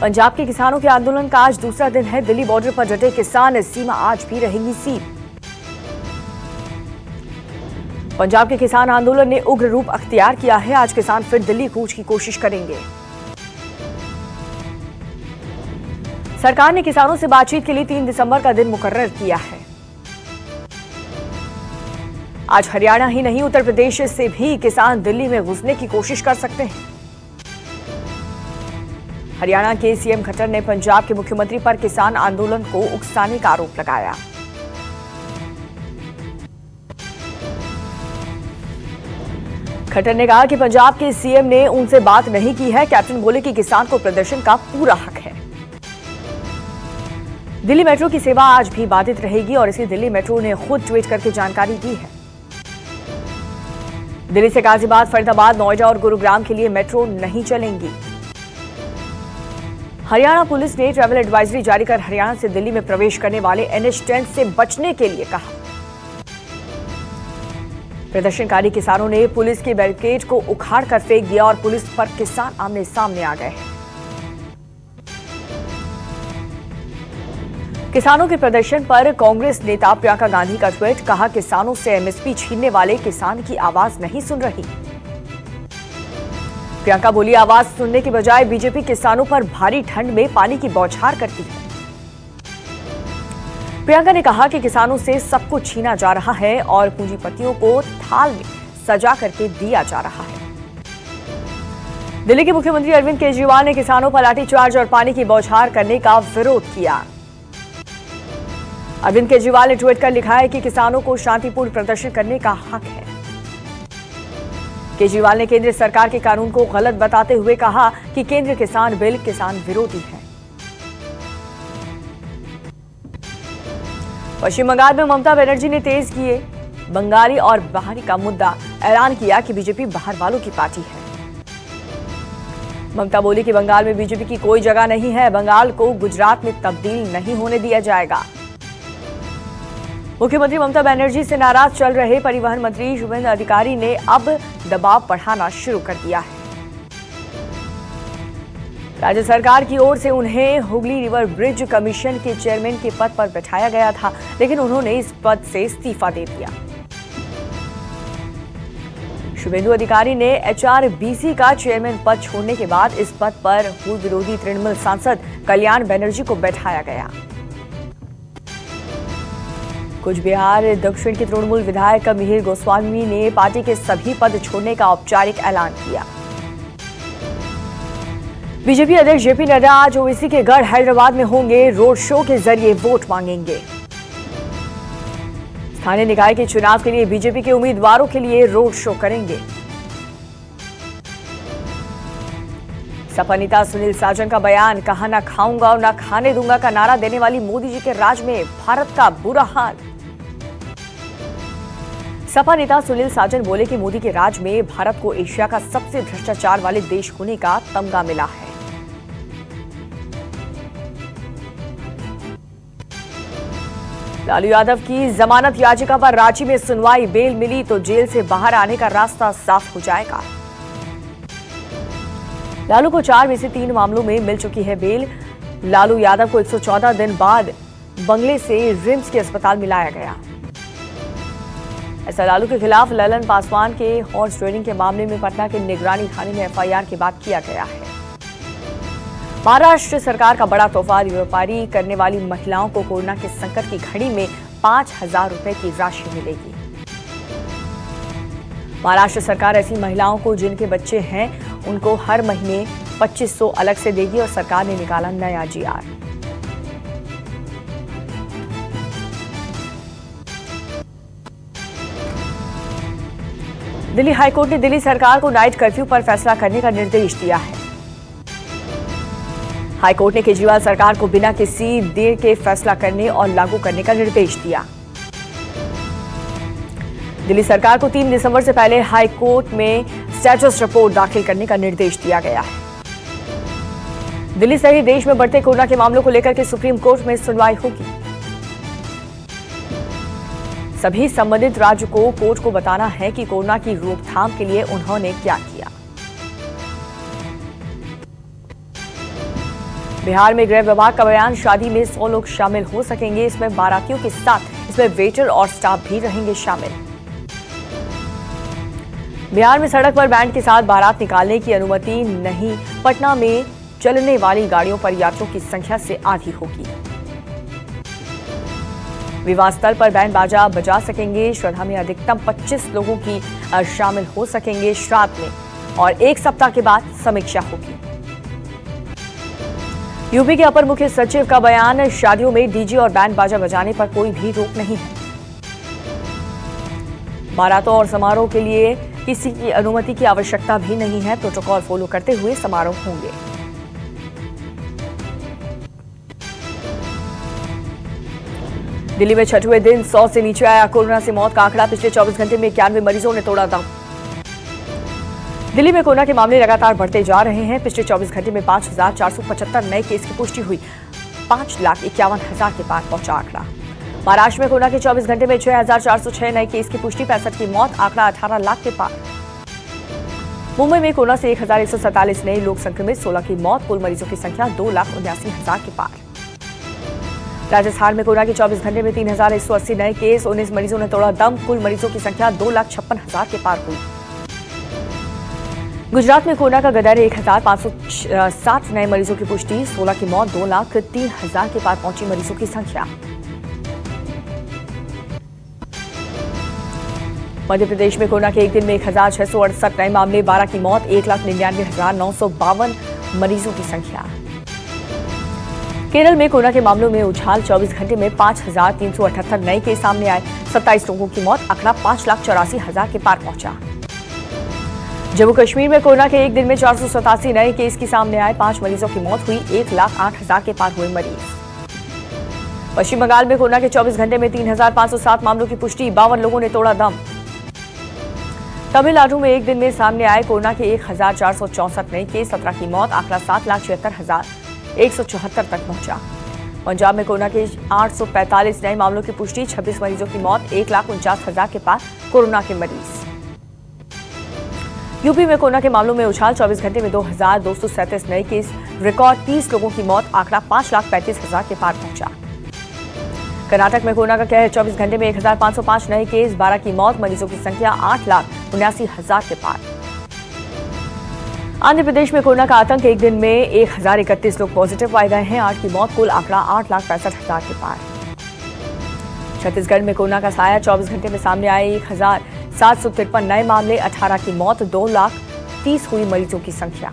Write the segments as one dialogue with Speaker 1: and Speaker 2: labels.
Speaker 1: पंजाब के किसानों के आंदोलन का आज दूसरा दिन है। दिल्ली बॉर्डर पर डटे किसान, सीमा आज भी रहेंगी सील। पंजाब के किसान आंदोलन ने उग्र रूप अख्तियार किया है। आज किसान फिर दिल्ली कूच की कोशिश करेंगे। सरकार ने किसानों से बातचीत के लिए 3 दिसंबर का दिन मुकर्रर किया है। आज हरियाणा ही नहीं, उत्तर प्रदेश से भी किसान दिल्ली में घुसने की कोशिश कर सकते हैं। हरियाणा के सीएम खट्टर ने पंजाब के मुख्यमंत्री पर किसान आंदोलन को उकसाने का आरोप लगाया। खट्टर ने कहा कि पंजाब के सीएम ने उनसे बात नहीं की है। कैप्टन बोले कि किसान को प्रदर्शन का पूरा हक है। दिल्ली मेट्रो की सेवा आज भी बाधित रहेगी और इसे दिल्ली मेट्रो ने खुद ट्वीट करके जानकारी दी है। दिल्ली से गाजियाबाद, फरीदाबाद, नोएडा और गुरुग्राम के लिए मेट्रो नहीं चलेंगी। हरियाणा पुलिस ने ट्रैवल एडवाइजरी जारी कर हरियाणा से दिल्ली में प्रवेश करने वाले NH10 से बचने के लिए कहा। प्रदर्शनकारी किसानों ने पुलिस के बैरिकेड को उखाड़ कर फेंक दिया और पुलिस पर किसान आमने सामने आ गए हैं। किसानों के प्रदर्शन पर कांग्रेस नेता प्रियंका गांधी का ट्वीट, कहा किसानों से MSP छीनने वाले किसान की आवाज नहीं सुन रही। प्रियंका बोली, आवाज सुनने के बजाय बीजेपी किसानों पर भारी ठंड में पानी की बौछार करती है। प्रियंका ने कहा कि किसानों से सब कुछ छीना जा रहा है और पूंजीपतियों को थाल में सजा करके दिया जा रहा है। दिल्ली के मुख्यमंत्री अरविंद केजरीवाल ने किसानों पर लाठीचार्ज और पानी की बौछार करने का विरोध किया। अरविंद केजरीवाल ने ट्वीट कर लिखा है कि किसानों को शांतिपूर्ण प्रदर्शन करने का हक है। केजरीवाल ने केंद्र सरकार के कानून को गलत बताते हुए कहा कि केंद्र किसान बिल किसान विरोधी है। पश्चिम बंगाल में ममता बनर्जी ने तेज किए बंगाली और बाहरी का मुद्दा, ऐलान किया कि बीजेपी बाहर वालों की पार्टी है। ममता बोली कि बंगाल में बीजेपी की कोई जगह नहीं है। बंगाल को गुजरात में तब्दील नहीं होने दिया जाएगा। मुख्यमंत्री ममता बनर्जी से नाराज चल रहे परिवहन मंत्री शुभेंदु अधिकारी ने अब दबाव बढ़ाना शुरू कर दिया है। राज्य सरकार की ओर से उन्हें हुगली रिवर ब्रिज कमीशन के चेयरमैन के पद पर बैठाया गया था, लेकिन उन्होंने इस पद से इस्तीफा दे दिया। शुभेंदु अधिकारी ने HRBC का चेयरमैन पद छोड़ने के बाद इस पद पर पूर्व विरोधी तृणमूल सांसद कल्याण बनर्जी को बैठाया गया। कुछ बिहार दक्षिण के तृणमूल विधायक मिहिर गोस्वामी ने पार्टी के सभी पद छोड़ने का औपचारिक ऐलान किया। बीजेपी अध्यक्ष JP नड्डा आज ओवैसी के गढ़ हैदराबाद में होंगे। रोड शो के जरिए वोट मांगेंगे। स्थानीय निकाय के चुनाव के लिए बीजेपी के उम्मीदवारों के लिए रोड शो करेंगे। सपा नेता सुनील साजन का बयान, कहा ना खाऊंगा और ना खाने दूंगा का नारा देने वाली मोदी जी के राज में भारत का बुरा हाल। सपा नेता सुनील साजन बोले कि मोदी के राज में भारत को एशिया का सबसे भ्रष्टाचार वाले देश होने का तमगा मिला है। लालू यादव की जमानत याचिका पर रांची में सुनवाई, बेल मिली तो जेल से बाहर आने का रास्ता साफ हो जाएगा। लालू को 4 में से 3 मामलों में मिल चुकी है बेल। लालू यादव को 114 दिन बाद बंगले से रिम्स के अस्पताल में लाया गया। ऐसा लालू के खिलाफ ललन पासवान के हॉर्स ट्रेडिंग के मामले में पटना के निगरानी थाने में FIR के बाद किया गया है। महाराष्ट्र सरकार का बड़ा तोहफा, व्यापारी करने वाली महिलाओं को कोरोना के संकट की घड़ी में 5,000 रुपए की राशि मिलेगी। महाराष्ट्र सरकार ऐसी महिलाओं को जिनके बच्चे हैं उनको हर महीने 2500 अलग से देगी और सरकार ने निकाला नया GR। दिल्ली हाईकोर्ट ने दिल्ली सरकार को नाइट कर्फ्यू पर फैसला करने का निर्देश दिया है। हाईकोर्ट ने केजरीवाल सरकार को बिना किसी देर के फैसला करने और लागू करने का निर्देश दिया। दिल्ली सरकार को 3 दिसंबर से पहले हाईकोर्ट में स्टेटस रिपोर्ट दाखिल करने का निर्देश दिया गया है। दिल्ली सहित देश में बढ़ते कोरोना के मामलों को लेकर के सुप्रीम कोर्ट में सुनवाई होगी। सभी संबंधित राज्य को कोर्ट को बताना है कि कोरोना की रोकथाम के लिए उन्होंने क्या किया। बिहार में गृह विभाग का बयान, शादी में 100 लोग शामिल हो सकेंगे। इसमें बारातियों के साथ इसमें वेटर और स्टाफ भी रहेंगे शामिल। बिहार में सड़क पर बैंड के साथ बारात निकालने की अनुमति नहीं। पटना में चलने वाली गाड़ियों पर यात्रियों की संख्या से आधी होगी। विवाह स्थल पर बैंड बाजा बजा सकेंगे। श्रद्धा में अधिकतम 25 लोगों की शामिल हो सकेंगे श्राद्ध में, और 1 सप्ताह के बाद समीक्षा होगी। यूपी के अपर मुख्य सचिव का बयान, शादियों में डीजे और बैंड बाजा बजाने पर कोई भी रोक नहीं है। बारातों और समारोह के लिए किसी की अनुमति की आवश्यकता भी नहीं है। प्रोटोकॉल फॉलो करते हुए समारोह होंगे। दिल्ली में छठवें दिन 100 से नीचे आया कोरोना से मौत का आंकड़ा। पिछले 24 घंटे में 91 मरीजों ने तोड़ा दम। दिल्ली में कोरोना के मामले लगातार बढ़ते जा रहे हैं। पिछले 24 घंटे में 5,475 नए केस की पुष्टि हुई। 5,51,000 के पार पहुंचा आंकड़ा। महाराष्ट्र में कोरोना के 24 घंटे में 6,406 नए केस की पुष्टि, 65 की मौत, आंकड़ा 18 लाख के पार। मुंबई में कोरोना से 1,147 नए लोग संक्रमित, 16 की मौत, कुल मरीजों की संख्या 2,79,000 के पार। राजस्थान में कोरोना के 24 घंटे में 3,180 नए केस, 19 मरीजों ने तोड़ा दम, कुल मरीजों की संख्या 2,56,000 के पार हुई। गुजरात में कोरोना का गदर 1,560 नए मरीजों की पुष्टि, 16 की मौत, 2,03,000 के पार पहुंची मरीजों की संख्या। मध्य प्रदेश में कोरोना के एक दिन में 1,668 नए मामले, 12 की मौत, 1,99,952 मरीजों की संख्या। केरल में कोरोना के मामलों में उछाल, 24 घंटे में 5,378 नए केस सामने आए, 27 लोगों की मौत, आंकड़ा 5,84,000 के पार पहुंचा। जम्मू कश्मीर में कोरोना के एक दिन में 487 नए केस की सामने आए, 5 मरीजों की मौत हुई, 1,08,000 के पार हुए मरीज। पश्चिम बंगाल में कोरोना के 24 घंटे में 3,507 मामलों की पुष्टि, 52 लोगों ने तोड़ा दम। तमिलनाडु में एक दिन में सामने आए कोरोना के 1,464 नए केस, 17 की मौत, आंकड़ा 7,76,174 तक पहुंचा। पंजाब में कोरोना के 845 नए मामलों की पुष्टि, 26 मरीजों की मौत, 1,49,000 के पार कोरोना के मरीज। यूपी में कोरोना के मामलों में उछाल, 24 घंटे में 2,237 नए केस, रिकॉर्ड 30 लोगों की मौत, आंकड़ा 5,35,000 के पार पहुंचा। कर्नाटक में कोरोना का कहर, 24 घंटे में 1,505 नए केस, 12 की मौत, मरीजों की संख्या 8,79,000 के पार। आंध्र प्रदेश में कोरोना का आतंक, एक दिन में 1,031 लोग पॉजिटिव पाए गए हैं, 8 की मौत, कुल आंकड़ा 8,65,000 के पार। छत्तीसगढ़ में कोरोना का साया, 24 घंटे में सामने आए 1,753 नए मामले, 18 की मौत, 2,30,000 हुई मरीजों की संख्या।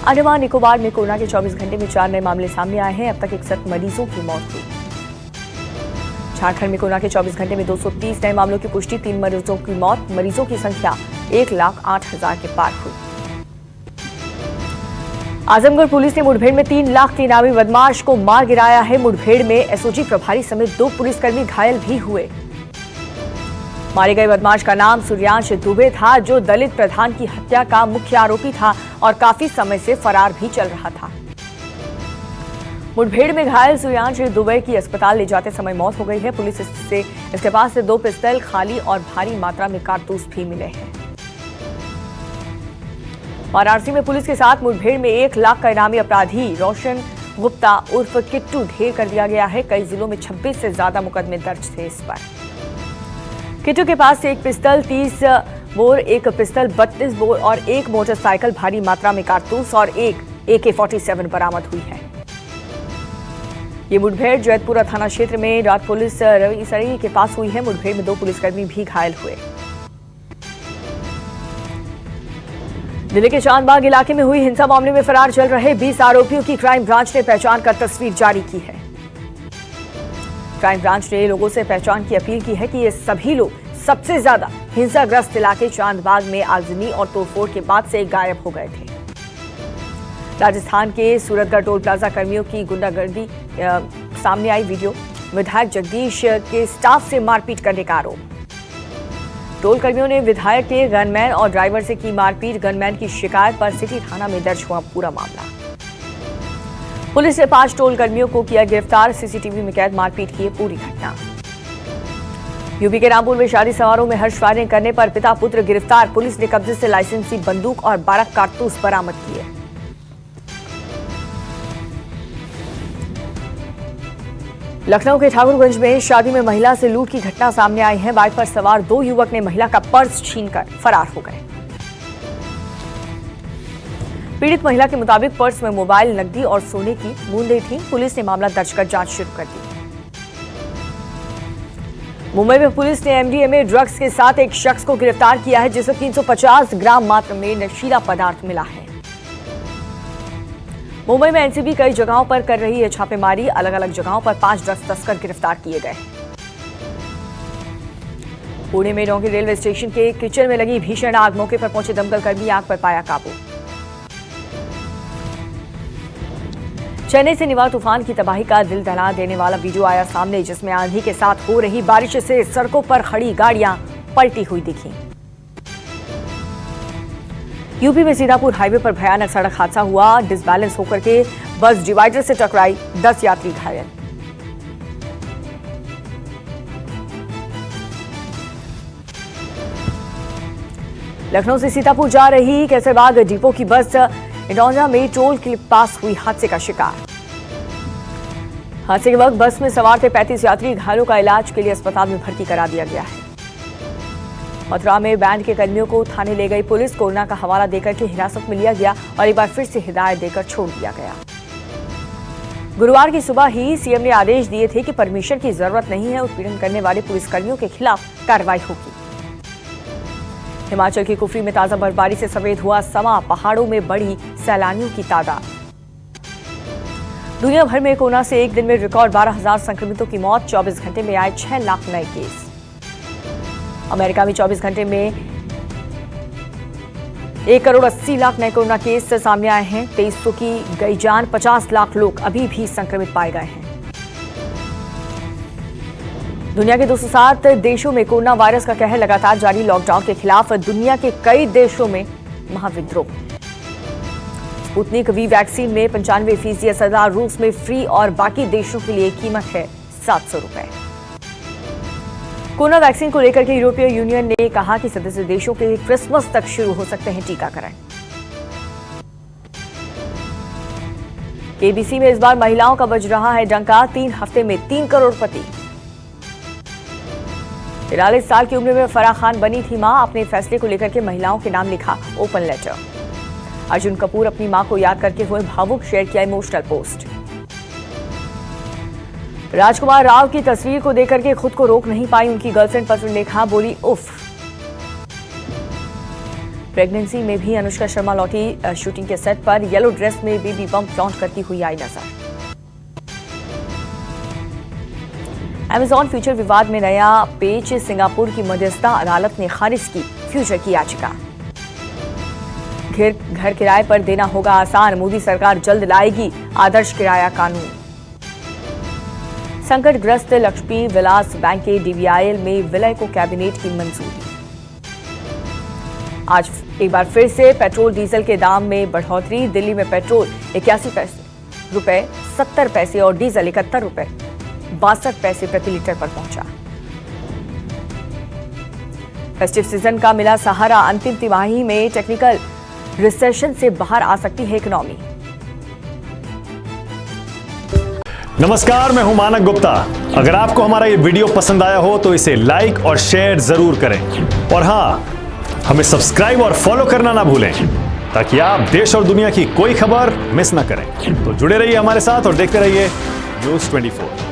Speaker 1: अंडमान निकोबार में कोरोना के 24 घंटे में 4 नए मामले सामने आए हैं, अब तक 61 मरीजों की मौत हुई। झारखंड में कोरोना के 24 घंटे में 230 नए मामलों की पुष्टि, 3 मरीजों की मौत, मरीजों की संख्या 1,08,000 के पार हुई। आजमगढ़ पुलिस ने मुठभेड़ में 3 लाख के इनामी बदमाश को मार गिराया है। मुठभेड़ में एसओजी प्रभारी समेत 2 पुलिसकर्मी घायल भी हुए। मारे गए बदमाश का नाम सूर्यांश दुबे था, जो दलित प्रधान की हत्या का मुख्य आरोपी था और काफी समय से फरार भी चल रहा था। मुठभेड़ में घायल सूर्यांश दुबे की अस्पताल ले जाते समय मौत हो गई है। पुलिस इसके पास से 2 पिस्तौल, खाली और भारी मात्रा में कारतूस भी मिले हैं। वाराणसी में पुलिस के साथ मुठभेड़ में 1 लाख का इनामी अपराधी रोशन गुप्ता उर्फ किट्टू ढेर कर दिया गया है। कई जिलों में 26 से ज्यादा मुकदमे दर्ज थे इस पर। किट्टू के पास से 1 पिस्तौल 30 बोर, 1 पिस्तौल 32 बोर और 1 मोटरसाइकिल, भारी मात्रा में कारतूस और 1 AK-47 बरामद हुई है। ये मुठभेड़ जैतपुरा थाना क्षेत्र में रात पुलिस रविसरी के पास हुई है। मुठभेड़ में 2 पुलिसकर्मी भी घायल हुए। दिल्ली के चांदबाग इलाके में हुई हिंसा मामले में फरार चल रहे 20 आरोपियों की क्राइम ब्रांच ने पहचान कर तस्वीर जारी की है। क्राइम ब्रांच ने लोगों से पहचान की अपील की है कि ये सभी लोग सबसे ज्यादा हिंसाग्रस्त इलाके चांदबाग में आगजनी और तोड़फोड़ के बाद से गायब हो गए थे। राजस्थान के सूरतगढ़ टोल प्लाजा कर्मियों की गुंडागर्दी सामने आई वीडियो। विधायक जगदीश के स्टाफ से मारपीट करने का आरोप। टोल कर्मियों ने विधायक के गनमैन और ड्राइवर से की मारपीट। गनमैन की शिकायत पर सिटी थाना में दर्ज हुआ पूरा मामला। पुलिस ने 5 टोल कर्मियों को किया गिरफ्तार। सीसीटीवी में कैद मारपीट की पूरी घटना। यूपी के रामपुर में शादी समारोह में हर्ष फायरिंग करने पर पिता पुत्र गिरफ्तार। पुलिस ने कब्जे से लाइसेंसी बंदूक और 12 कारतूस बरामद किए। लखनऊ के ठाकुरगंज में शादी में महिला से लूट की घटना सामने आई है। बाइक पर सवार 2 युवक ने महिला का पर्स छीनकर फरार हो गए। पीड़ित महिला के मुताबिक पर्स में मोबाइल, नकदी और सोने की बूंदें थीं। पुलिस ने मामला दर्ज कर जांच शुरू कर दी। मुंबई में पुलिस ने एमडीएमए ड्रग्स के साथ एक शख्स को गिरफ्तार किया है, जिसे 350 ग्राम मात्रा में नशीला पदार्थ मिला है। मुंबई में एनसीबी कई जगहों पर कर रही है छापेमारी। अलग अलग जगहों पर 5 ड्रग्स तस्कर गिरफ्तार किए गए। पुणे में डोंगरी रेलवे स्टेशन के किचन में लगी भीषण आग। मौके पर पहुंचे दमकल कर्मी आग पर पाया काबू। चेन्नई से निवार तूफान की तबाही का दिल दहला देने वाला वीडियो आया सामने, जिसमें आंधी के साथ हो रही बारिश से सड़कों पर खड़ी गाड़ियां पलटी हुई दिखी। यूपी में सीतापुर हाईवे पर भयानक सड़क हादसा हुआ। डिसबैलेंस होकर के बस डिवाइडर से टकराई, 10 यात्री घायल। लखनऊ से सीतापुर जा रही कैसरबाग डिपो की बस इडौंजा में टोल के पास हुई हादसे का शिकार। हादसे के वक्त बस में सवार थे 35 यात्री। घायलों का इलाज के लिए अस्पताल में भर्ती करा दिया गया है। मथुरा में बैंड के कर्मियों को थाने ले गई पुलिस। कोरोना का हवाला देकर के हिरासत में लिया गया और एक बार फिर से हिदायत देकर छोड़ दिया गया। गुरुवार की सुबह ही सीएम ने आदेश दिए थे कि परमिशन की जरूरत नहीं है। उत्पीड़न करने वाले पुलिसकर्मियों के खिलाफ कार्रवाई होगी। हिमाचल के कुफरी में ताजा बर्फबारी से सफेद हुआ समा। पहाड़ों में बढ़ी सैलानियों की तादाद। दुनिया भर में कोरोना से एक दिन में रिकॉर्ड 12,000 संक्रमितों की मौत। 24 घंटे में आए 6 लाख नए केस। अमेरिका में 24 घंटे में 1 करोड़ 80 लाख नए कोरोना केस सामने आए हैं। 2300 की गई जान। 50 लाख लोग अभी भी संक्रमित पाए गए हैं। दुनिया के 207 देशों में कोरोना वायरस का कहर लगातार जारी। लॉकडाउन के खिलाफ दुनिया के कई देशों में महाविद्रोह। स्पुतनिक वी वैक्सीन में 95% असरदार। रूस में फ्री और बाकी देशों के लिए कीमत है 700 रुपए। कोरोना वैक्सीन को लेकर के यूरोपीय यूनियन ने कहा कि सदस्य देशों के क्रिसमस तक शुरू हो सकते हैं टीकाकरण। केबीसी में इस बार महिलाओं का बज रहा है डंका। 3 हफ्ते में 3 करोड़पति। 43 साल की उम्र में फराह खान बनी थी मां। अपने फैसले को लेकर के महिलाओं के नाम लिखा ओपन लेटर। अर्जुन कपूर अपनी मां को याद करके हुए भावुक। शेयर किया इमोशनल पोस्ट। राजकुमार राव की तस्वीर को देखकर के खुद को रोक नहीं पाई उनकी गर्लफ्रेंड पत्र लिखा। बोली उफ। प्रेगनेंसी में भी अनुष्का शर्मा लौटी शूटिंग के सेट पर। येलो ड्रेस में बेबी बम्प फ्लॉन्ट करती हुई आई नजर। अमेजॉन फ्यूचर विवाद में नया पेच। सिंगापुर की मध्यस्थता अदालत ने खारिज की फ्यूचर की याचिका। घर किराए पर देना होगा आसान। मोदी सरकार जल्द लाएगी आदर्श किराया कानून। संकटग्रस्त लक्ष्मी विलास बैंक के डीवीआईएल में विलय को कैबिनेट की मंजूरी। आज एक बार फिर से पेट्रोल डीजल के दाम में बढ़ोतरी। दिल्ली में पेट्रोल 81 रुपए 70 पैसे और डीजल 71 रुपए 62 पैसे प्रति लीटर पर पहुंचा। फेस्टिव सीजन का मिला सहारा। अंतिम तिमाही में टेक्निकल रिसेशन से बाहर आ सकती है इकोनॉमी।
Speaker 2: नमस्कार, मैं हूं मानक गुप्ता। अगर आपको हमारा ये वीडियो पसंद आया हो तो इसे लाइक और शेयर जरूर करें। और हां, हमें सब्सक्राइब और फॉलो करना ना भूलें ताकि आप देश और दुनिया की कोई खबर मिस ना करें। तो जुड़े रहिए हमारे साथ और देखते रहिए न्यूज़ 24।